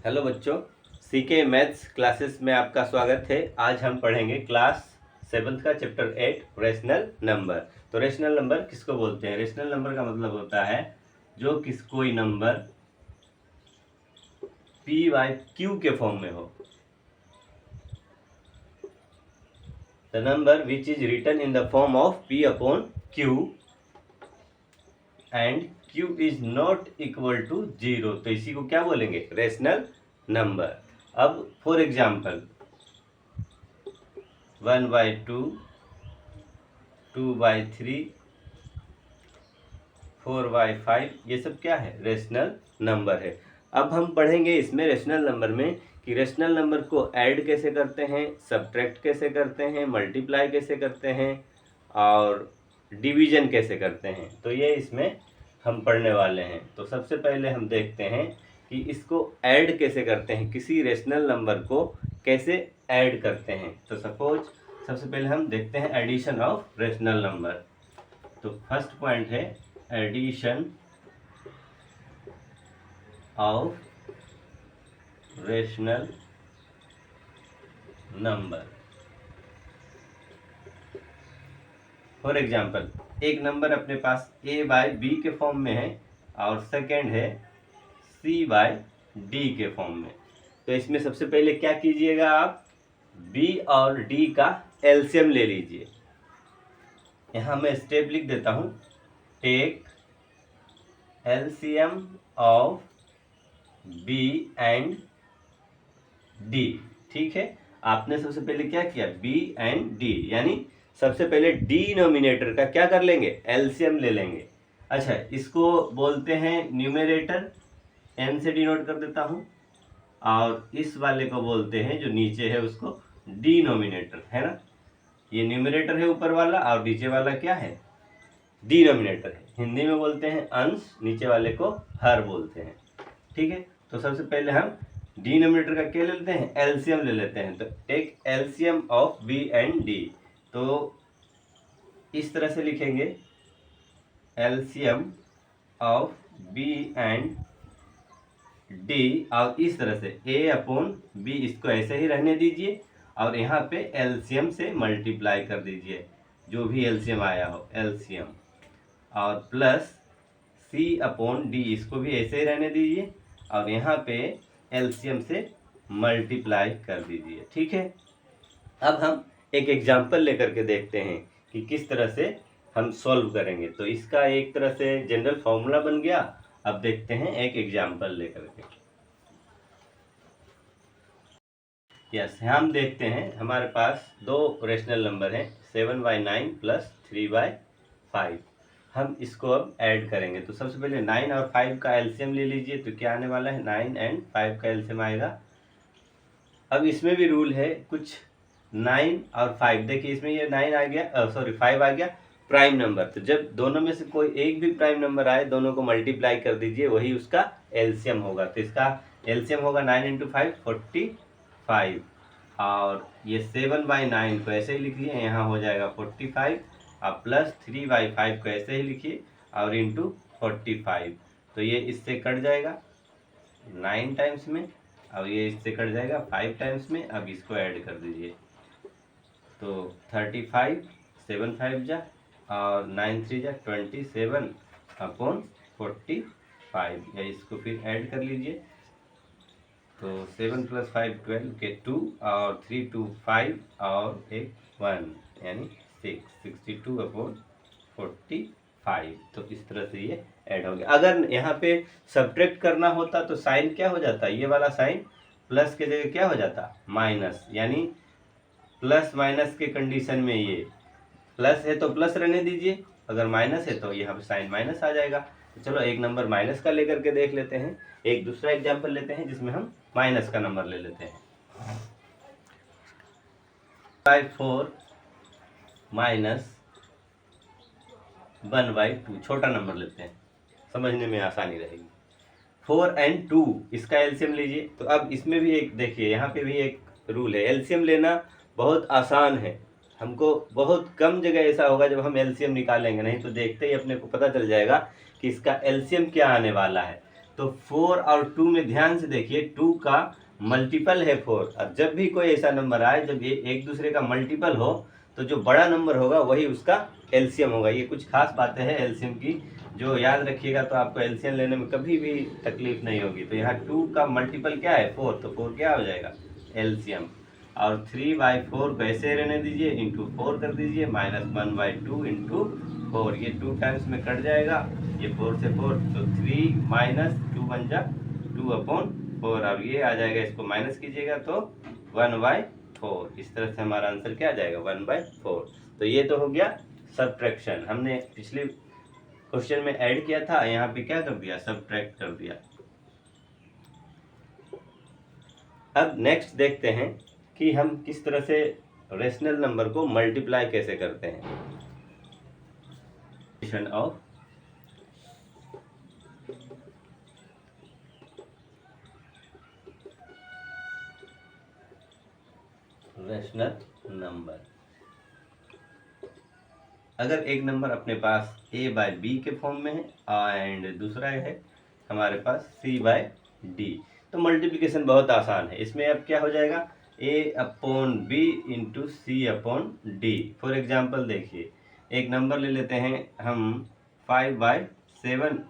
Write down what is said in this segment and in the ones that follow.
Hello बच्चों, C K maths classes में आपका स्वागत है। आज हम पढ़ेंगे क्लास 7th का चैप्टर 8 रेशनल नंबर। तो रेशनल नंबर किसको बोलते हैं? रेशनल नंबर का मतलब होता है जो कोई नंबर पी बाई क्यू के फॉर्म में हो। The number which is written in the form of P upon Q and q is not equal to 0, तो इसी को क्या बोलेंगे? Rational number. अब फॉर एग्जाम्पल 1/2, 2/3, 4/5, ये सब क्या है? रेशनल नंबर है। अब हम पढ़ेंगे इसमें रेशनल नंबर में कि रेशनल नंबर को ऐड कैसे करते हैं, सब्ट्रैक्ट कैसे करते हैं, मल्टीप्लाई कैसे करते हैं और डिवीजन कैसे करते हैं। तो ये इसमें हम पढ़ने वाले हैं। तो सबसे पहले हम देखते हैं कि इसको ऐड कैसे करते हैं, किसी रेशनल नंबर को कैसे ऐड करते हैं। तो सपोज सबसे पहले हम देखते हैं एडिशन ऑफ रेशनल नंबर। तो फर्स्ट पॉइंट है addition of rational number. For example एक नंबर अपने पास a बाय बी के फॉर्म में है और सेकेंड है c बाय डी के फॉर्म में। तो इसमें सबसे पहले क्या कीजिएगा, आप b और d का एलसीएम ले लीजिए। यहाँ मैं स्टेप लिख देता हूँ, take LCM of b and d। ठीक है, आपने सबसे पहले क्या किया, b एंड d, यानी सबसे पहले डिनोमिनेटर का क्या कर लेंगे, एलसीएम ले लेंगे। अच्छा, इसको बोलते हैं न्यूमरेटर, n से डिनोट कर देता हूँ, और इस वाले को बोलते हैं जो नीचे है उसको डिनोमिनेटर, है ना। ये न्यूमरेटर है ऊपर वाला और नीचे वाला क्या है, डिनोमिनेटर है। हिंदी में बोलते हैं अंश, नीचे वाले को हर बोलते हैं। ठीक है, तो सबसे पहले हम डिनोमिनेटर का क्या ले लेते हैं, एलसीएम ले लेते हैं। तो take LCM of B and D, तो इस तरह से लिखेंगे LCM of B and D, और इस तरह से a अपॉन बी, इसको ऐसे ही रहने दीजिए और यहाँ पे एलसीएम से मल्टीप्लाई कर दीजिए, जो भी एलसीएम आया हो एलसीएम, और प्लस c अपॉन डी, इसको भी ऐसे ही रहने दीजिए और यहाँ पे एलसीएम से मल्टीप्लाई कर दीजिए। ठीक है, अब हम एक एग्जाम्पल लेकर के देखते हैं कि किस तरह से हम सॉल्व करेंगे। तो इसका एक तरह से जनरल फॉर्मूला बन गया। अब देखते हैं एक एग्जाम्पल लेकर के। यस, हम देखते हैं हमारे पास दो रेशनल नंबर हैं 7/9 प्लस 3/5। हम इसको अब ऐड करेंगे। तो सबसे पहले 9 और 5 का एलसीएम ले लीजिए। तो क्या आने वाला है, 9 एंड 5 का एलसीएम आएगा। अब इसमें भी रूल है कुछ, 9 और 5, देखिए इसमें ये 9 आ गया, सॉरी 5 आ गया प्राइम नंबर। तो जब दोनों में से कोई एक भी प्राइम नंबर आए, दोनों को मल्टीप्लाई कर दीजिए, वही उसका एलसीएम होगा। तो इसका एलसीएम होगा 9 × 5 45, और ये 7/9 को ऐसे ही लिखिए, यहाँ हो जाएगा 45, और प्लस 3/5 को ऐसे ही लिखिए और इंटू 45। तो ये इससे कट जाएगा 9 टाइम्स में, अब ये इससे कट जाएगा 5 टाइम्स में। अब इसको ऐड कर दीजिए, तो 35, 7 5 जा और 9 3 जा 27 अपॉन 45, या इसको फिर ऐड कर लीजिए। तो 7 + 5 12 के 2 और 3 2 5 और एक 1, यानी 62 अपॉन 45। तो इस तरह से ये ऐड हो गया। अगर यहाँ पे सब्ट्रैक्ट करना होता तो साइन क्या हो जाता, ये वाला साइन प्लस के जगह क्या हो जाता, माइनस, यानी प्लस माइनस के कंडीशन में ये प्लस है तो प्लस रहने दीजिए, अगर माइनस है तो यहाँ पे साइन माइनस आ जाएगा। तो चलो एक नंबर माइनस का लेकर के देख लेते हैं। एक दूसरा एग्जांपल लेते हैं जिसमें हम माइनस का नंबर ले लेते हैं। 4 माइनस 1/2, छोटा नंबर लेते हैं, समझने में आसानी रहेगी। 4 और 2, इसका एलसीएम लीजिए। तो अब इसमें भी एक देखिए, यहाँ पे भी एक रूल है, एलसीएम लेना बहुत आसान है। हमको बहुत कम जगह ऐसा होगा जब हम एलसीएम निकालेंगे, नहीं तो देखते ही अपने को पता चल जाएगा कि इसका एलसीएम क्या आने वाला है। तो 4 और 2 में ध्यान से देखिए, 2 का मल्टीपल है 4। अब जब भी कोई ऐसा नंबर आए जब ये एक दूसरे का मल्टीपल हो, तो जो बड़ा नंबर होगा वही उसका एलसीएम होगा। ये कुछ खास बातें हैं एलसीएम की, जो याद रखिएगा तो आपको एलसीएम लेने में कभी भी तकलीफ नहीं होगी। तो यहाँ 2 का मल्टीपल क्या है 4, तो 4 क्या हो जाएगा एलसीएम। और 3/4 कैसे रहने दीजिए, इंटू 4 कर दीजिए, -1/2 इंटू 4। ये 2 टाइम्स में कट जाएगा, ये 4 से 4, तो 3 - 2 बन जा 2/4। अब ये आ जाएगा, इसको माइनस कीजिएगा तो 1/4। इस तरह से हमारा आंसर क्या आ जाएगा 1/4। तो ये तो हो गया सब्ट्रैक्शन, हमने पिछले क्वेश्चन में ऐड किया था, यहाँ पे क्या कर दिया सब्ट्रैक्ट कर दिया। अब नेक्स्ट देखते हैं कि हम किस तरह से रेशनल नंबर को मल्टीप्लाई कैसे करते हैं। ऑफ रेशनल नंबर, अगर एक नंबर अपने पास a/b के फॉर्म में है एंड दूसरा है हमारे पास c/d, तो मल्टीप्लिकेशन बहुत आसान है। इसमें अब क्या हो जाएगा a/b into c/d। For example देखिए, एक नंबर ले लेते हैं हम 5/7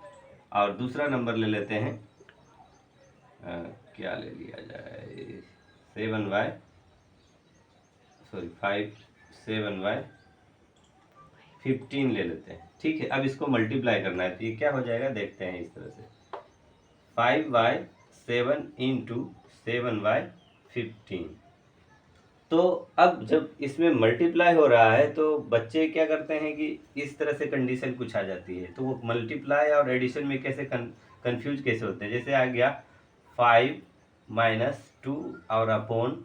और दूसरा नंबर ले लेते हैं क्या ले लिया जाए 5/15 ले लेते हैं। ठीक है, अब इसको मल्टीप्लाई करना है, तो ये क्या हो जाएगा देखते हैं इस तरह से 5/7 इंटू 7/15। तो अब जब इसमें मल्टीप्लाई हो रहा है तो बच्चे क्या करते हैं कि इस तरह से कंडीशन कुछ आ जाती है, तो वो मल्टीप्लाई और एडिशन में कैसे कंफ्यूज कैसे होते हैं। जैसे आ गया 5 - 2 और अपॉन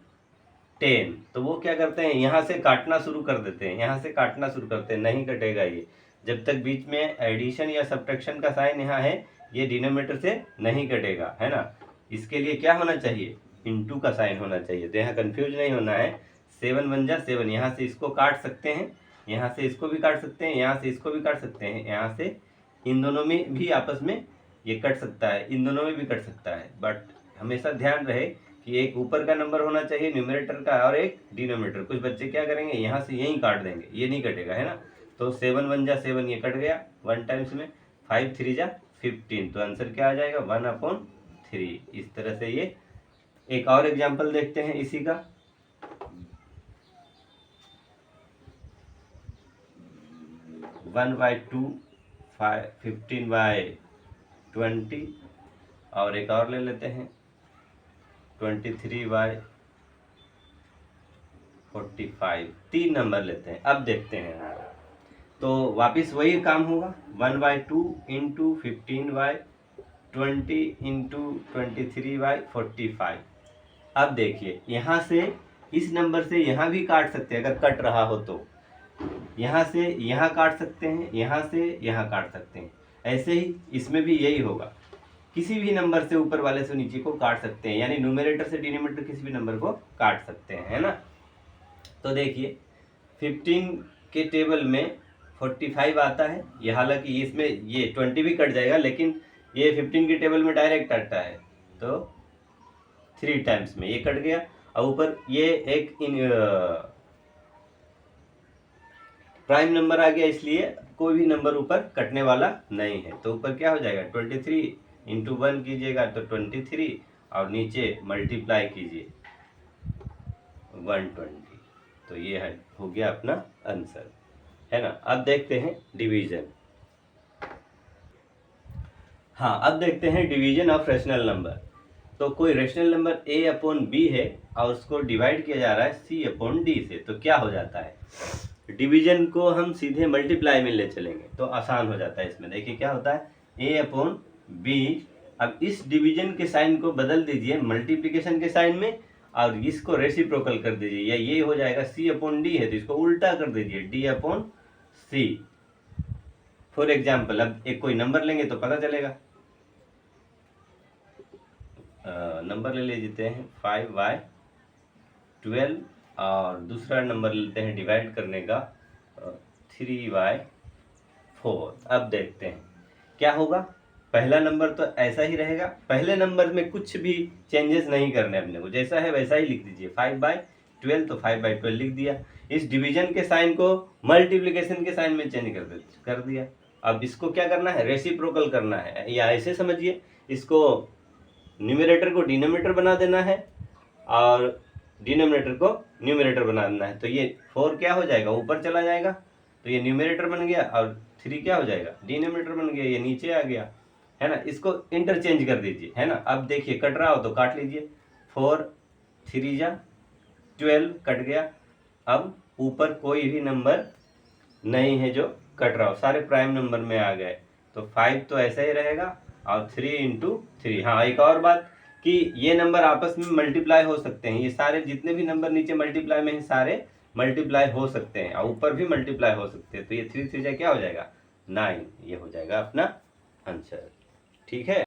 10, तो वो क्या करते हैं यहाँ से काटना शुरू कर देते हैं, यहाँ से काटना शुरू करते हैं, नहीं कटेगा ये जब तक बीच में एडिशन या सब्ट्रैक्शन का साइन यहाँ है, ये डिनोमिनेटर से नहीं कटेगा, है ना। इसके लिए क्या होना चाहिए इंटू का साइन होना चाहिए, तो यहाँ कंफ्यूज नहीं होना है। 7 बन जा 7, यहाँ से इसको काट सकते हैं, यहाँ से इसको भी काट सकते हैं, यहाँ से इसको भी काट सकते हैं, यहाँ से इन दोनों में भी आपस में ये कट सकता है, इन दोनों में भी कट सकता है। बट हमेशा ध्यान रहे कि एक ऊपर का नंबर होना चाहिए न्यूमरेटर का और एक डिनोमिनेटर। कुछ बच्चे क्या करेंगे यहाँ से यहीं काट देंगे, ये नहीं कटेगा, है ना। तो 7 बन जा 7, ये कट गया 1 टाइम्स में, 5 3 जा 15, तो आंसर क्या आ जाएगा 1/3। इस तरह से ये एक और एग्जांपल देखते हैं इसी का। 1/2 15/20, और एक और ले लेते हैं 23/45। 3 नंबर लेते हैं, अब देखते हैं तो वापिस वही काम होगा 1/2 इंटू 15/20 इंटू 23/45। अब देखिए यहाँ से इस नंबर से यहाँ भी काट सकते हैं, अगर कट रहा हो तो यहाँ से यहाँ काट सकते हैं, यहाँ से यहाँ काट सकते हैं। ऐसे ही इसमें भी यही होगा, किसी भी नंबर से ऊपर वाले से नीचे को काट सकते हैं, यानी न्यूमरेटर से डिनोमिनेटर किसी भी नंबर को काट सकते हैं, है ना। तो देखिए 15 के टेबल में 45 आता है, ये हालांकि इसमें ये 20 भी कट जाएगा, लेकिन ये 15 के टेबल में डायरेक्ट आता है, तो 3 टाइम्स में ये कट गया। और ऊपर ये एक प्राइम नंबर आ गया, इसलिए कोई भी नंबर ऊपर कटने वाला नहीं है। तो ऊपर क्या हो जाएगा 23 इंटू 1 कीजिएगा तो 23, और नीचे मल्टीप्लाई कीजिए 120, तो ये है हो गया अपना आंसर, है ना। अब देखते हैं डिवीजन। हाँ, अब देखते हैं डिवीजन ऑफ रेशनल नंबर। तो कोई रेशनल नंबर a/b है और उसको डिवाइड किया जा रहा है c/d से, तो क्या हो जाता है डिवीजन को हम सीधे मल्टीप्लाई में ले चलेंगे तो आसान हो जाता है। इसमें देखिए क्या होता है a/b। अब इस डिवीजन के साइन को बदल दीजिए मल्टीप्लिकेशन के साइन में, और इसको रेसिप्रोकल कर दीजिए, या ये हो जाएगा c/d है तो इसको उल्टा कर दीजिए d/c। फॉर एग्जाम्पल अब एक कोई नंबर लेंगे तो पता चलेगा। नंबर ले लेते हैं 5/12, और दूसरा नंबर लेते हैं डिवाइड करने का 3/4। अब देखते हैं क्या होगा पहला नंबर तो ऐसा ही रहेगा, पहले नंबर में कुछ भी चेंजेस नहीं करने अपने को, जैसा है वैसा ही लिख दीजिए। 5/12 तो 5/12 लिख दिया। इस डिवीजन के साइन को मल्टीप्लिकेशन के साइन में चेंज कर दिया। अब इसको क्या करना है, रेसिप्रोकल करना है, या ऐसे समझिए, इसको न्यूमरेटर को डिनोमिनेटर बना देना है और डिनोमिनेटर को न्यूमरेटर बना देना है। तो ये 4 क्या हो जाएगा, ऊपर चला जाएगा, तो ये न्यूमरेटर बन गया, और 3 क्या हो जाएगा, डिनोमिनेटर बन गया, ये नीचे आ गया, है ना। इसको इंटरचेंज कर दीजिए, है ना। अब देखिए कट रहा हो तो काट लीजिए, 4 3 जा 12 कट गया। अब ऊपर कोई भी नंबर नहीं है जो कट रहा हो, सारे प्राइम नंबर में आ गए। तो 5 तो ऐसा ही रहेगा, और 3 × 3। हाँ, एक और बात कि ये नंबर आपस में मल्टीप्लाई हो सकते हैं, ये सारे जितने भी नंबर नीचे मल्टीप्लाई में हैं सारे मल्टीप्लाई हो सकते हैं, और ऊपर भी मल्टीप्लाई हो सकते हैं। तो ये 3 3 क्या हो जाएगा, 9, ये हो जाएगा अपना आंसर। ठीक है।